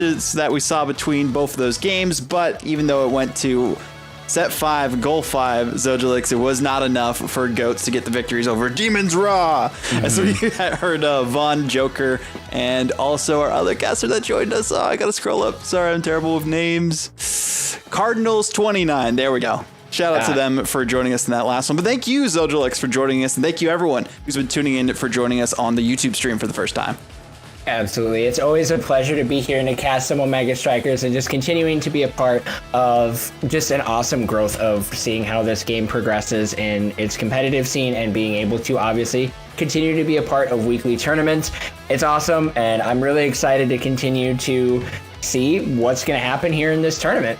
matches that we saw between both of those games, but even though it went to set 5, goal 5, Zojalyx, it was not enough for Goats to get the victories over Demon's Raw. And so we heard Von, Joker, and also our other caster that joined us. Oh, I gotta scroll up. Sorry, I'm terrible with names. Cardinals 29. There we go. Shout out to them for joining us in that last one. But thank you, Zojalyx, for joining us. And thank you, everyone who's been tuning in for joining us on the YouTube stream for the first time. Absolutely. It's always a pleasure to be here and to cast some Omega Strikers and just continuing to be a part of just an awesome growth of seeing how this game progresses in its competitive scene and being able to obviously continue to be a part of weekly tournaments. It's awesome, and I'm really excited to continue to see what's going to happen here in this tournament.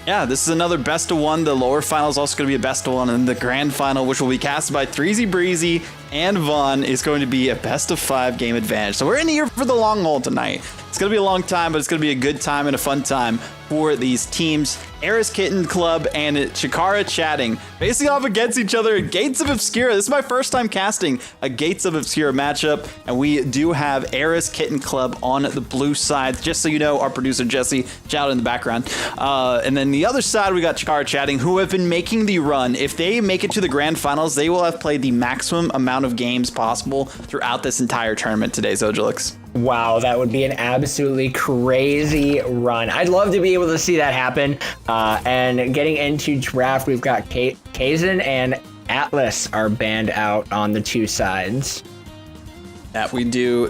Yeah, this is another best of one. The lower final is also going to be a best of one, and the grand final, which will be casted by 3Z Breezy and Vaughn, is going to be a best of 5 game advantage. So we're in here for the long haul tonight. It's going to be a long time, but it's going to be a good time and a fun time for these teams. Eris Kitten Club and Chikara chatting, facing off against each other at Gates of Obscura. This is my first time casting a Gates of Obscura matchup, and we do have Eris Kitten Club on the blue side. Just so you know, our producer Jesse, shout out in the background. And then the other side, we got Chikara chatting, who have been making the run. If they make it to the grand finals, they will have played the maximum amount of games possible throughout this entire tournament today, Zojalyx. Wow, that would be an absolutely crazy run. I'd love to be able to see that happen. And getting into draft, we've got Kazan and Atlas are banned out on the 2 sides. That we do.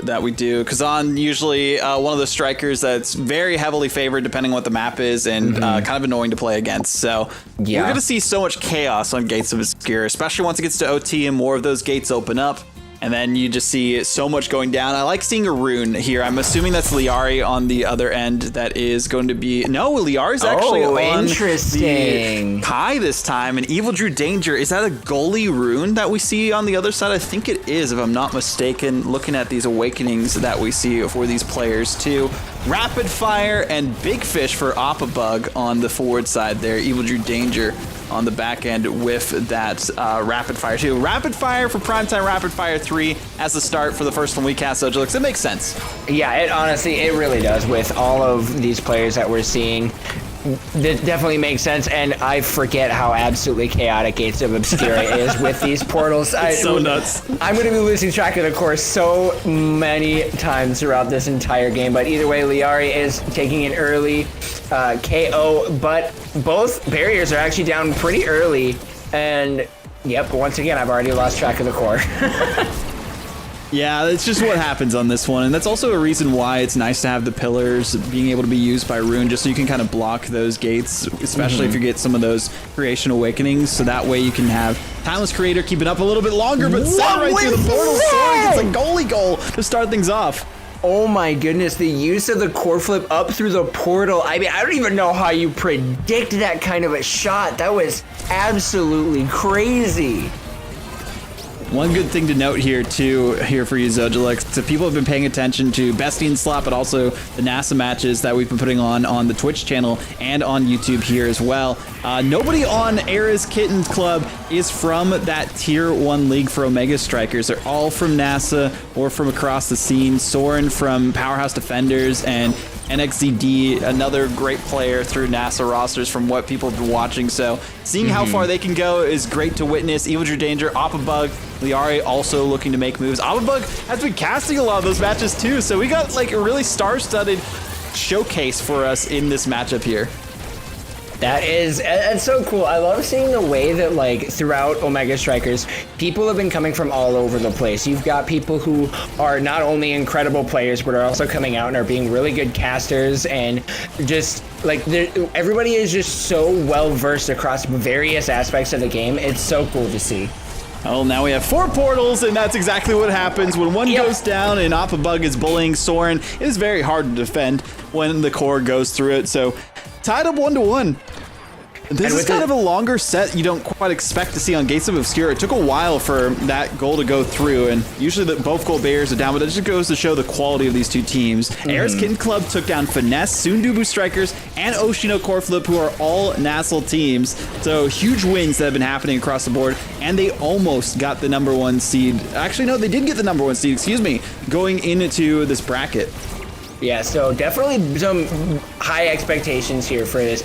Kazan usually one of the strikers that's very heavily favored depending on what the map is, and kind of annoying to play against. So we're going to see so much chaos on Gates of Obscura, especially once it gets to OT and more of those gates open up. And then you just see so much going down. I like seeing a rune here. I'm assuming that's Lyarri on the other end. That is going to be... No, Liari's actually on interesting. The Kai this time. And EvilDrewDanger, is that a goalie rune that we see on the other side? I think it is, if I'm not mistaken, looking at these awakenings that we see for these players too. Rapid Fire and Big Fish for Appabug on the forward side there. EvilDrewDanger on the back end with that Rapid Fire too. Rapid Fire for Primetime Rapid Fire 3 as the start for the first one we cast Zojalyx. It makes sense. Yeah, it really does with all of these players that we're seeing. That definitely makes sense, and I forget how absolutely chaotic Gates of Obscura is with these portals. It's so nuts. I'm going to be losing track of the course so many times throughout this entire game, but either way, Lyarri is taking an early KO, but both barriers are actually down pretty early, and yep, once again, I've already lost track of the core. Yeah, that's just what happens on this one, and that's also a reason why it's nice to have the pillars being able to be used by Rune, just so you can kind of block those gates, especially if you get some of those Creation Awakenings, so that way you can have Timeless Creator keep it up a little bit longer, but send right through the portal. Soren gets a goalie goal to start things off. Oh my goodness, the use of the core flip up through the portal. I mean, I don't even know how you predict that kind of a shot. That was absolutely crazy. One good thing to note here, too, here for you, Zojalyx, so people have been paying attention to Bestie and Slot, but also the NASA matches that we've been putting on the Twitch channel and on YouTube here as well. Nobody on Eris Kitten Club is from that Tier 1 league for Omega Strikers. They're all from NASA or from across the scene. Soren from Powerhouse Defenders, and nxzd, another great player through NASA rosters from what people have been watching. So seeing how far they can go is great to witness. EvilDrewDanger, Appabug, Lyarri also looking to make moves. Appabug has been casting a lot of those matches too, so we got like a really star-studded showcase for us in this matchup here. That's so cool. I love seeing the way that, like, throughout Omega Strikers, people have been coming from all over the place. You've got people who are not only incredible players, but are also coming out and are being really good casters, and just, like, everybody is just so well-versed across various aspects of the game. It's so cool to see. Well, now we have 4 portals, and that's exactly what happens when one goes down and Appabug is bullying Soren. It is very hard to defend when the core goes through it, so tied up 1-1. This is kind of a longer set you don't quite expect to see on Gates of Obscura. It took a while for that goal to go through, and usually both goal barriers are down, but it just goes to show the quality of these two teams. Eris Kitten Club took down Finesse, Sundubu Strikers, and Oshino Core Flip, who are all Nassel teams. So huge wins that have been happening across the board, and they almost got the #1 seed. Actually, no, they did get the #1 seed, excuse me, going into this bracket. Yeah, so definitely some high expectations here for this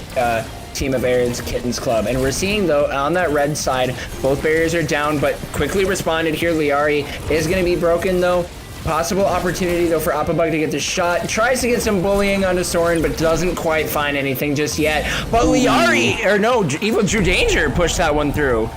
team of Aaron's Kittens Club. And we're seeing, though, on that red side, both barriers are down, but quickly responded here. Lyarri is going to be broken, though. Possible opportunity, though, for Appabug to get the shot. Tries to get some bullying onto Soren, but doesn't quite find anything just yet. But Lyarri, or no, EvilDrewDanger pushed that one through.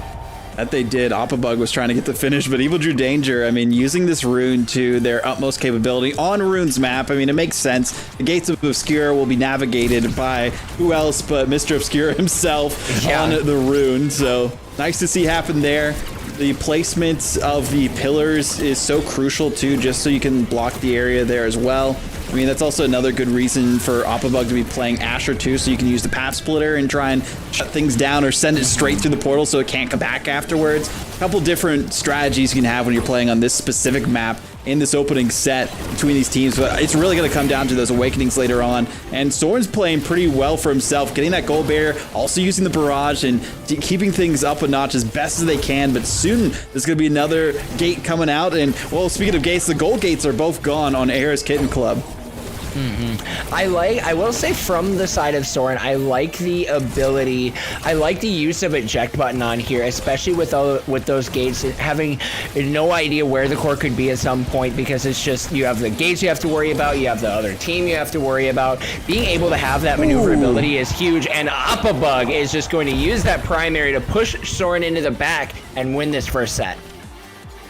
That they did. Appabug was trying to get the finish, but EvilDrewDanger, I mean, using this rune to their utmost capability on Rune's map, I mean, it makes sense. The Gates of Obscura will be navigated by who else but Mr. Obscura himself on the rune, so nice to see happen there. The placement of the pillars is so crucial too, just so you can block the area there as well. I mean, that's also another good reason for Appabug to be playing Asher too, so you can use the path splitter and try and shut things down or send it straight through the portal so it can't come back afterwards. A couple different strategies you can have when you're playing on this specific map in this opening set between these teams, but it's really going to come down to those awakenings later on. And Soren's playing pretty well for himself, getting that gold barrier, also using the barrage and keeping things up a notch as best as they can. But soon there's going to be another gate coming out, and well, speaking of gates, the gold gates are both gone on Aaron's Kitten Club. I will say from the side of Soren, I like the ability, I like the use of eject button on here, especially with those gates, having no idea where the core could be at some point, because it's just, you have the gates you have to worry about, you have the other team you have to worry about. Being able to have that maneuverability is huge, and Appabug is just going to use that primary to push Soren into the back and win this first set.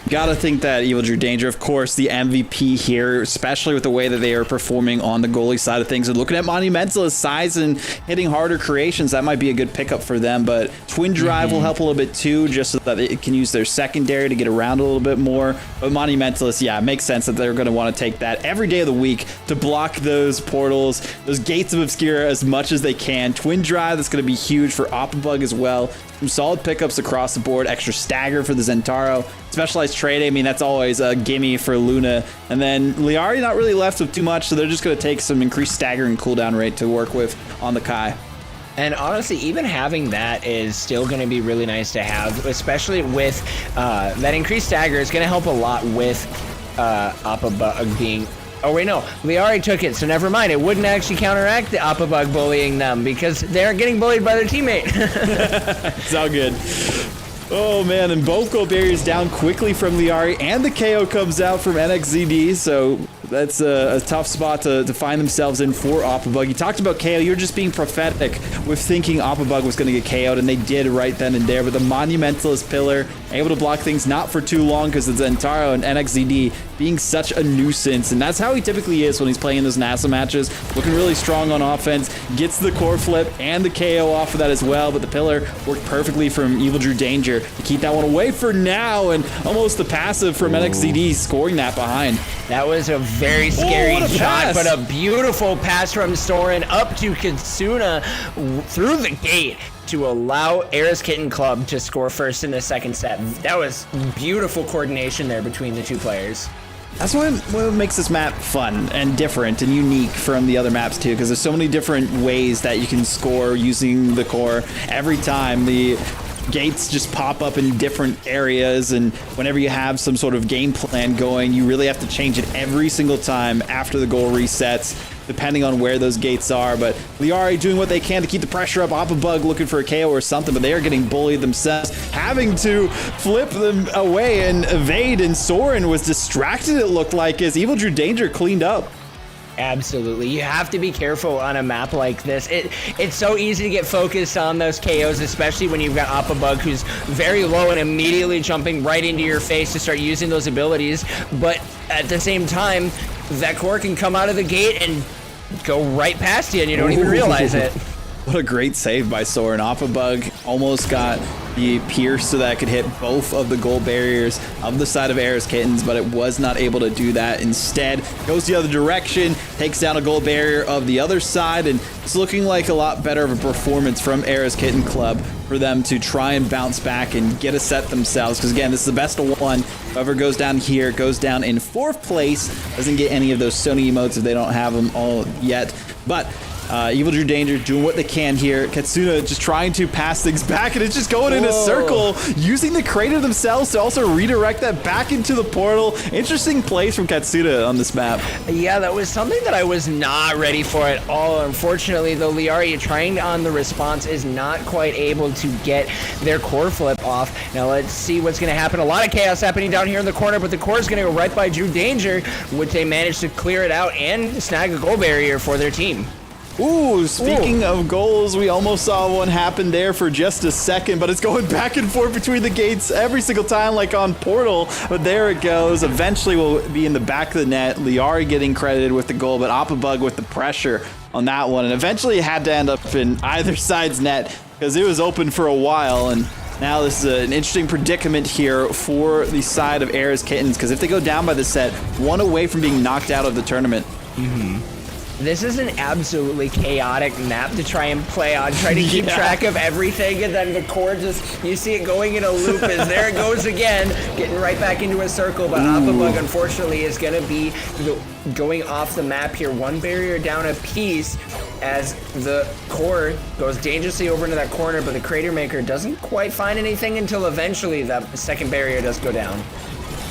Gotta think that EvilDrewDanger, of course, the MVP here, especially with the way that they are performing on the goalie side of things. And looking at Monumentalist size and hitting harder creations, that might be a good pickup for them. But Twin Drive will help a little bit too, just so that it can use their secondary to get around a little bit more. But Monumentalist, yeah, it makes sense that they're going to want to take that every day of the week to block those portals, those Gates of Obscura as much as they can. Twin Drive, that's going to be huge for Appabug as well. Some solid pickups across the board. Extra stagger for the Zentaro. Specialized trade, I mean, that's always a gimme for Luna. And then Lyarri not really left with too much, so they're just going to take some increased stagger and cooldown rate to work with on the Kai. And honestly, even having that is still going to be really nice to have, especially with that increased stagger is going to help a lot with Appabug being... Oh, wait, no. Lyarri took it, so never mind. It wouldn't actually counteract the Appabug bullying them because they aren't getting bullied by their teammate. It's all good. Oh, man, and both gold barriers down quickly from Lyarri, and the KO comes out from nxzd, so that's a tough spot to find themselves in for Appabug. You talked about KO. You're just being prophetic with thinking Appabug was going to get KO'd, and they did right then and there. But the Monumentalist pillar, able to block things not for too long because it's Zentaro and nxzd being such a nuisance, and that's how he typically is when he's playing in those NASA matches. Looking really strong on offense, gets the core flip and the KO off of that as well, but the pillar worked perfectly from EvilDrewDanger to keep that one away for now, and almost the passive from nxzd scoring that behind. That was a very scary shot, but a beautiful pass from Soren up to Katsuna through the gate to allow Aaron's Kitten Club to score first in the second set. That was beautiful coordination there between the two players. That's what makes this map fun and different and unique from the other maps too, because there's so many different ways that you can score using the core. Every time the gates just pop up in different areas, and whenever you have some sort of game plan going, you really have to change it every single time after the goal resets, depending on where those gates are. But Lyarri doing what they can to keep the pressure up. Appabug looking for a KO or something, but they are getting bullied themselves, having to flip them away and evade, and Soren was distracted, it looked like, as EvilDrewDanger cleaned up. Absolutely. You have to be careful on a map like this. It's so easy to get focused on those KOs, especially when you've got Appabug who's very low and immediately jumping right into your face to start using those abilities. But at the same time, that core can come out of the gate and go right past you and you don't even realize it. What a great save by Soren. Appabug almost got the pierce so that it could hit both of the gold barriers of the side of Aaron's Kittens, but it was not able to do that. Instead, goes the other direction, takes down a gold barrier of the other side, and it's looking like a lot better of a performance from Aaron's Kitten Club. for them to try and bounce back and get a set themselves. Because again, this is the best of one. Whoever goes down here goes down in 4th place. Doesn't get any of those Sony emotes if they don't have them all yet. But EvilDrewDanger doing what they can here. Katsuna just trying to pass things back, and it's just going in a circle, using the crater themselves to also redirect that back into the portal. Interesting plays from Katsuna on this map. Yeah, that was something that I was not ready for at all. Unfortunately, though, Lyarri trying on the response is not quite able to get their core flip off. Now let's see what's going to happen. A lot of chaos happening down here in the corner, but the core is going to go right by DrewDanger, which they managed to clear it out and snag a goal barrier for their team. Ooh, speaking of goals, we almost saw one happen there for just a second, but it's going back and forth between the gates every single time, like on Portal. But there it goes. Eventually will be in the back of the net. Lyarri getting credited with the goal, but Appabug with the pressure on that one. And eventually it had to end up in either side's net because it was open for a while. And now this is an interesting predicament here for the side of Era's Kittens, because if they go down by the set, one away from being knocked out of the tournament. This is an absolutely chaotic map to try and play on, try to keep track of everything, and then the core just, you see it going in a loop as there it goes again, getting right back into a circle, but Appabug unfortunately is going to be going off the map here, one barrier down a piece as the core goes dangerously over into that corner, but the Crater Maker doesn't quite find anything until eventually that second barrier does go down.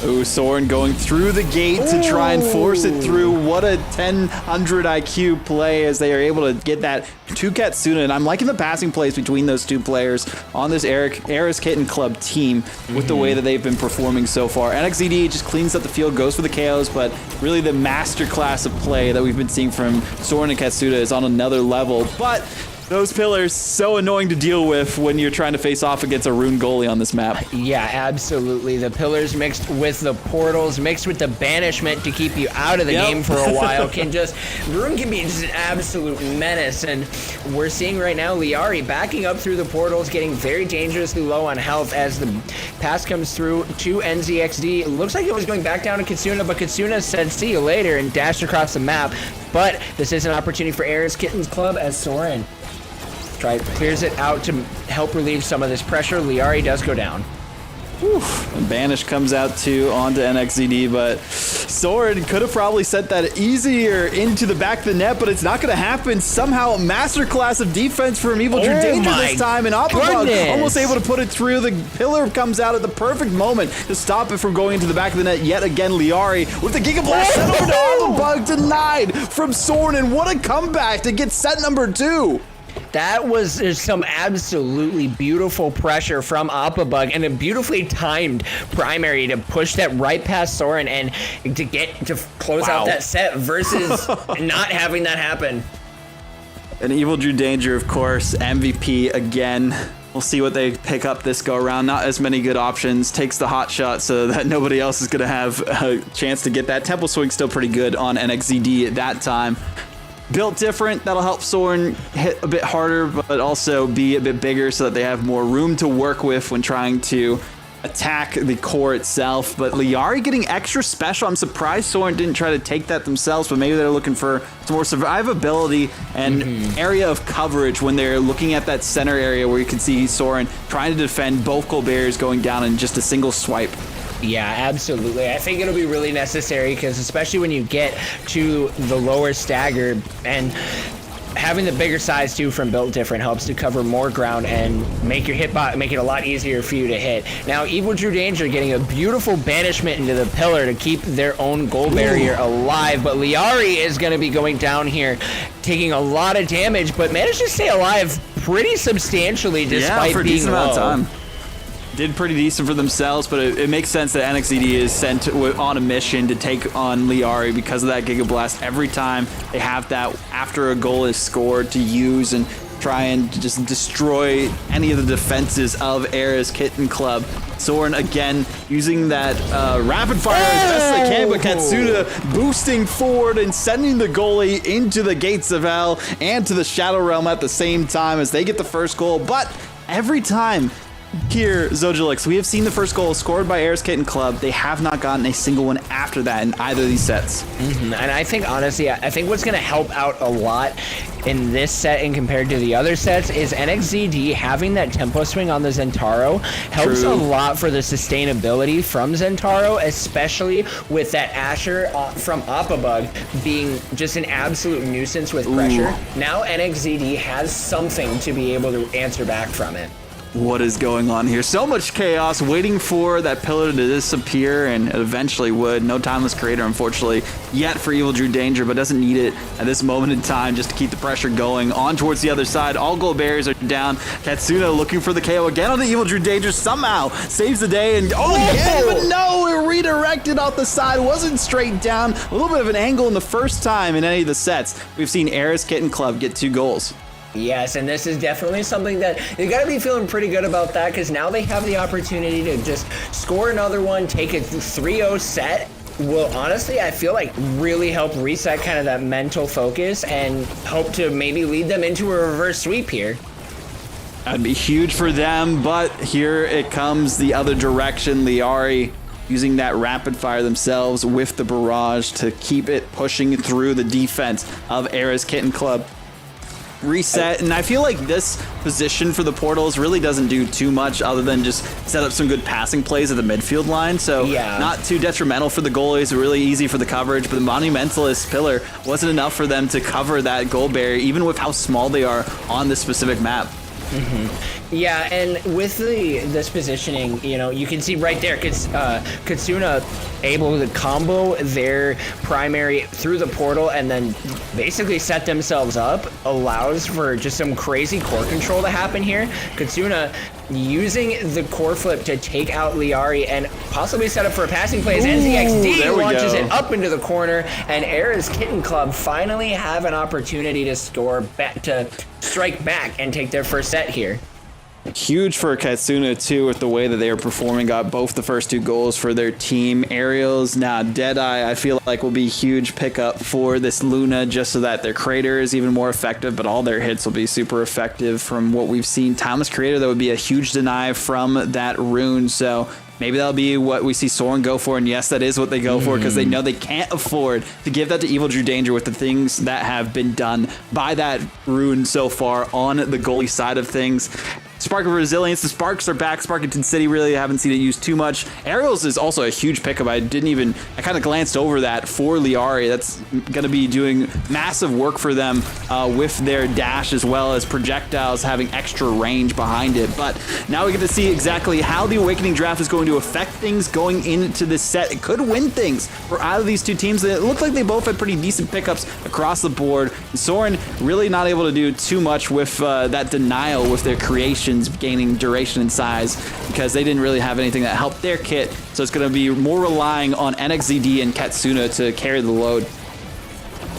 Ooh, Soren going through the gate to try and force it through. What a 1000 IQ play as they are able to get that to Katsuna. And I'm liking the passing plays between those two players on this Era's Kitten Club team with the way that they've been performing so far. nxzd just cleans up the field, goes for the KOs, but really the masterclass of play that we've been seeing from Soren and Katsuna is on another level. But those pillars, so annoying to deal with when you're trying to face off against a rune goalie on this map. Yeah, absolutely. The pillars mixed with the portals, mixed with the banishment to keep you out of the game for a while, rune can be just an absolute menace. And we're seeing right now Lyarri backing up through the portals, getting very dangerously low on health as the pass comes through to nxzd. It looks like it was going back down to Katsuna, but Katsuna said see you later and dashed across the map. But this is an opportunity for Era's Kittens Club as Soren clears it out to help relieve some of this pressure. Lyarri does go down. And Banish comes out too onto nxzd, but Soren could have probably sent that easier into the back of the net, but it's not going to happen. Somehow, masterclass of defense from EvilDrewDanger this time, and Appabug almost able to put it through. The pillar comes out at the perfect moment to stop it from going into the back of the net yet again. Lyarri with the Giga Blast sent over to Appabug, denied from Soren, and what a comeback to get set number 2. That was some absolutely beautiful pressure from Appabug and a beautifully timed primary to push that right past Soren and to close out that set versus not having that happen. And EvilDrewDanger, of course, MVP again. We'll see what they pick up this go around. Not as many good options. Takes the hot shot so that nobody else is going to have a chance to get that. Temple Swing still pretty good on nxzd at that time. Built different, that'll help Soren hit a bit harder, but also be a bit bigger so that they have more room to work with when trying to attack the core itself. But Lyarri getting extra special. I'm surprised Soren didn't try to take that themselves, but maybe they're looking for some more survivability and area of coverage when they're looking at that center area where you can see Soren trying to defend both goal barriers going down in just a single swipe. Yeah, absolutely. I think it'll be really necessary because especially when you get to the lower stagger and having the bigger size too from Built Different helps to cover more ground and make your hitbox, make it a lot easier for you to hit. Now, EvilDrewDanger getting a beautiful banishment into the pillar to keep their own goal barrier alive, but Lyarri is going to be going down here, taking a lot of damage, but managed to stay alive pretty substantially despite for a being decent amount of low. time. Did pretty decent for themselves, but it makes sense that nxzd is sent on a mission to take on Lyarri because of that Giga Blast. Every time they have that after a goal is scored to use and try and just destroy any of the defenses of Era's Kitten Club. Soren again using that rapid fire as best they can, but Katsuna boosting forward and sending the goalie into the gates of hell and to the Shadow Realm at the same time as they get the first goal. But every time here, Zojalyx, we have seen the first goal scored by Era's Kitten Club. They have not gotten a single one after that in either of these sets. And I think, honestly, I think what's going to help out a lot in this set and compared to the other sets is nxzd having that tempo swing on the Zentaro helps a lot for the sustainability from Zentaro, especially with that Asher from Appabug being just an absolute nuisance with pressure. Now nxzd has something to be able to answer back from it. What is going on here? So much chaos waiting for that pillar to disappear, and it eventually would. No timeless creator, unfortunately, yet for EvilDrewDanger, but doesn't need it at this moment in time just to keep the pressure going on towards the other side. All gold barriers are down. Katsuna looking for the KO again on the EvilDrewDanger, somehow saves the day, and again, but no, it redirected off the side. Wasn't straight down. A little bit of an angle in the first time in any of the sets. We've seen Ares Kitten Club get 2 goals. Yes, and this is definitely something that you got to be feeling pretty good about that, because now they have the opportunity to just score another one, take a 3-0 set. Will honestly, I feel like really help reset kind of that mental focus and hope to maybe lead them into a reverse sweep here. That'd be huge for them, but here it comes the other direction. Lyarri using that rapid fire themselves with the barrage to keep it pushing through the defense of Ares Kitten Club. Reset, and I feel like this position for the portals really doesn't do too much other than just set up some good passing plays at the midfield line, so not too detrimental for the goalies, really easy for the coverage, but the Monumentalist pillar wasn't enough for them to cover that goal barrier, even with how small they are on this specific map. Yeah, and with this positioning, you know, you can see right there, Katsuna able to combo their primary through the portal and then basically set themselves up, allows for just some crazy core control to happen here. Katsuna using the core flip to take out Lyarri and possibly set up for a passing play as nxzd launches it up into the corner, and Ares Kitten Club finally have an opportunity to score back, to strike back and take their first set here. Huge for Katsuna too with the way that they are performing. Got both the first 2 goals for their team. Aerials, now Deadeye, I feel like will be a huge pickup for this Luna just so that their crater is even more effective, but all their hits will be super effective from what we've seen. Timeless Creator, that would be a huge deny from that rune, so maybe that'll be what we see Soren go for, and yes, that is what they go for because they know they can't afford to give that to EvilDrewDanger with the things that have been done by that rune so far on the goalie side of things. Spark of Resilience, the Sparks are back. Sparkington City, really haven't seen it used too much. Aerials is also a huge pickup. I kind of glanced over that for Lyarri. That's going to be doing massive work for them with their dash as well as projectiles having extra range behind it. But now we get to see exactly how the Awakening Draft is going to affect things going into this set. It could win things for either of these two teams. It looked like they both had pretty decent pickups across the board. Soren really not able to do too much with that denial with their creation gaining duration and size because they didn't really have anything that helped their kit, so it's going to be more relying on nxzd and Katsuna to carry the load.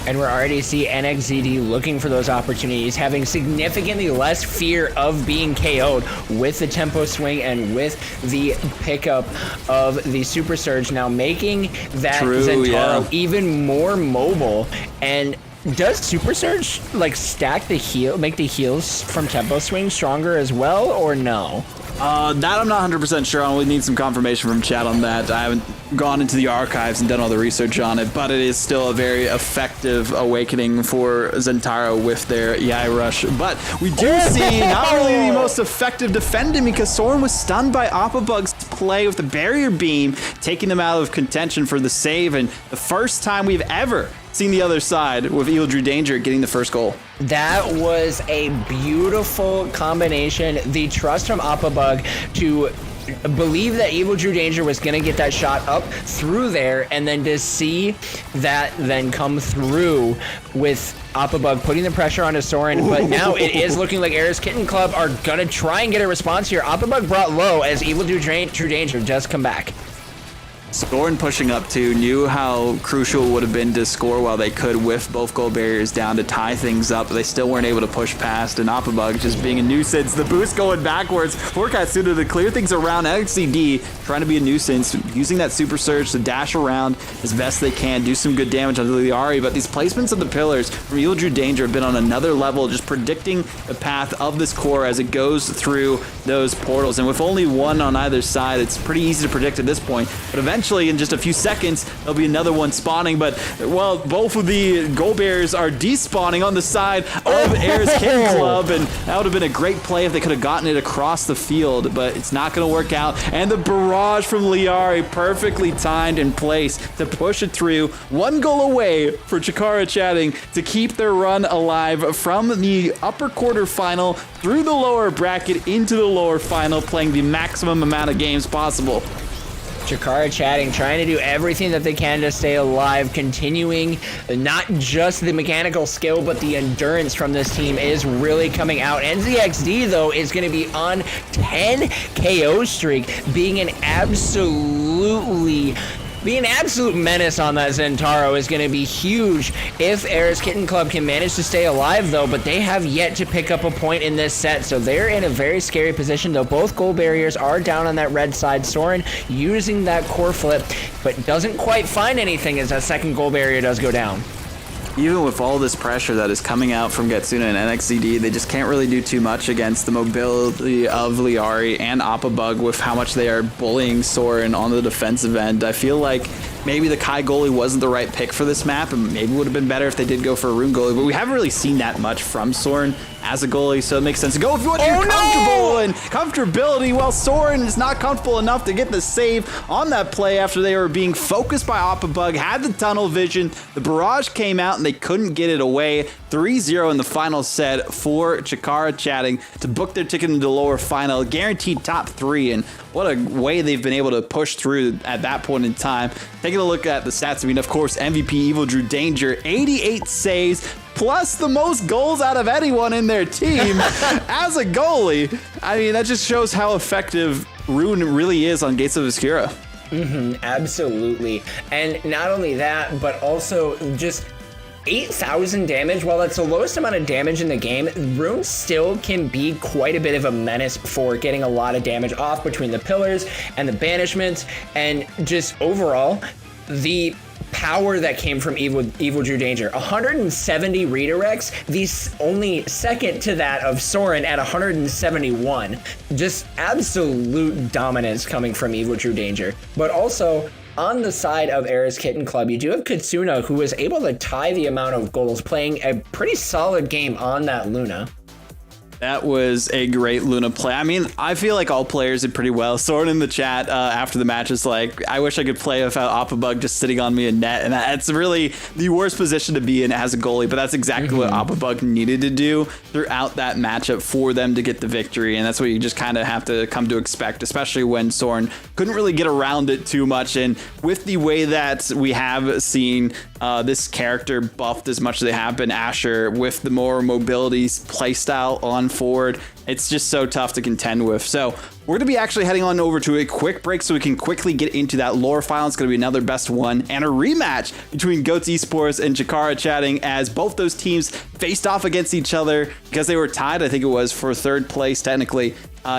And we're already see nxzd looking for those opportunities, having significantly less fear of being KO'd with the tempo swing and with the pickup of the Super Surge, now making that Zentaro even more mobile. And does Super Surge like stack the heal, make the heals from tempo swing stronger as well, or no? That I'm not 100% sure on. We need some confirmation from chat on that. I haven't gone into the archives and done all the research on it, but it is still a very effective awakening for Zentaro with their Yai Rush. But we do see not really the most effective defending because Soren was stunned by Appabug's play with the barrier beam, taking them out of contention for the save, and the first time we've ever seen the other side with EvilDrewDanger getting the first goal. That was a beautiful combination. The trust from Appabug to believe that EvilDrewDanger was going to get that shot up through there, and then to see that then come through with Appabug putting the pressure onto Soren. But now it is looking like Ares Kitten Club are going to try and get a response here. Appabug brought low as EvilDrewDanger does come back. Soren pushing up too, knew how crucial it would have been to score while they could with both goal barriers down to tie things up, but they still weren't able to push past, and Appabug just being a nuisance. The boost going backwards for Katsuna to clear things around. nxzd trying to be a nuisance, using that Super Surge to dash around as best they can, do some good damage on Lyarri, but these placements of the pillars from EvilDrewDanger have been on another level, just predicting the path of this core as it goes through those portals, and with only one on either side, it's pretty easy to predict at this point, but eventually eventually in just a few seconds, there'll be another one spawning. But, well, both of the goal bearers are despawning on the side of Air's Kitten Club. And that would have been a great play if they could have gotten it across the field. But it's not going to work out. And the barrage from Lyarri, perfectly timed in place to push it through. One goal away for Chikara chatting to keep their run alive from the upper quarterfinal through the lower bracket into the lower final, playing the maximum amount of games possible. Chikara chatting, trying to do everything that they can to stay alive, continuing not just the mechanical skill, but the endurance from this team is really coming out. nxzd, though, is going to be on 10 KO streak, being an absolute menace on that Zentaro is going to be huge if Air's Kitten Club can manage to stay alive, though, but they have yet to pick up a point in this set, so they're in a very scary position, though. Both goal barriers are down on that red side. Soren using that core flip, but doesn't quite find anything as that second goal barrier does go down. Even with all this pressure that is coming out from Katsuna and nxzd, they just can't really do too much against the mobility of Lyarri and Appabug with how much they are bullying Soren on the defensive end. I feel like maybe the Kai goalie wasn't the right pick for this map, and maybe it would have been better if they did go for a rune goalie, but we haven't really seen that much from Soren as a goalie, so it makes sense to go if you want your comfortable and comfortability. Well, Soren is not comfortable enough to get the save on that play after they were being focused by Appabug, had the tunnel vision, the barrage came out, and they couldn't get it away. 3-0 in the final set for Chikara chatting to book their ticket into the lower final, guaranteed top 3, and what a way they've been able to push through at that point in time. Taking a look at the stats, I mean, of course, MVP EvilDrewDanger, 88 saves, plus the most goals out of anyone in their team as a goalie. I mean, that just shows how effective Rune really is on Gates of Obscura. Absolutely. And not only that, but also just 8,000 damage. While that's the lowest amount of damage in the game, Rune still can be quite a bit of a menace for getting a lot of damage off between the pillars and the banishments, and just overall, the power that came from EvilDrewDanger. 170 redirects, the only second to that of Soren at 171. Just absolute dominance coming from EvilDrewDanger. But also, on the side of Air's Kitten Club, you do have Katsuna, who was able to tie the amount of goals, playing a pretty solid game on that Luna. That was a great Luna play. I mean, I feel like all players did pretty well. Soren in the chat after the match is like, I wish I could play without Appabug just sitting on me in net. And that's really the worst position to be in as a goalie. But that's exactly what Appabug needed to do throughout that matchup for them to get the victory. And that's what you just kind of have to come to expect, especially when Soren couldn't really get around it too much. And with the way that we have seen this character buffed as much as they have been, Asher, with the more mobility playstyle on forward, it's just so tough to contend with. So we're going to be actually heading on over to a quick break so we can quickly get into that lore file. It's going to be another best one and a rematch between Goats Esports and Chikara chatting, as both those teams faced off against each other because they were tied, I think it was, for third place technically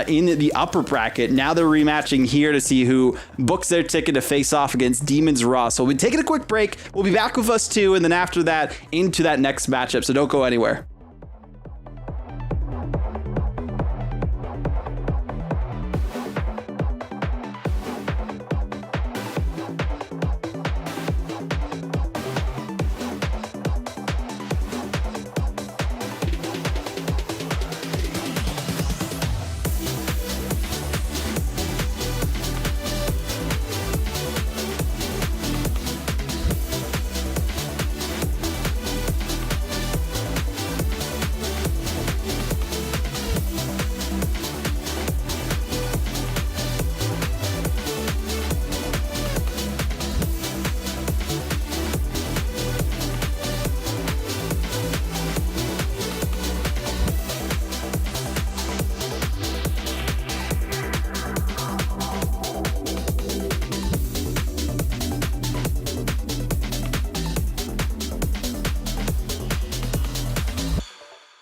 in the upper bracket. Now they're rematching here to see who books their ticket to face off against Demons Raw. So we'll be taking a quick break. We'll be back with us too, and then after that into that next matchup. So don't go anywhere.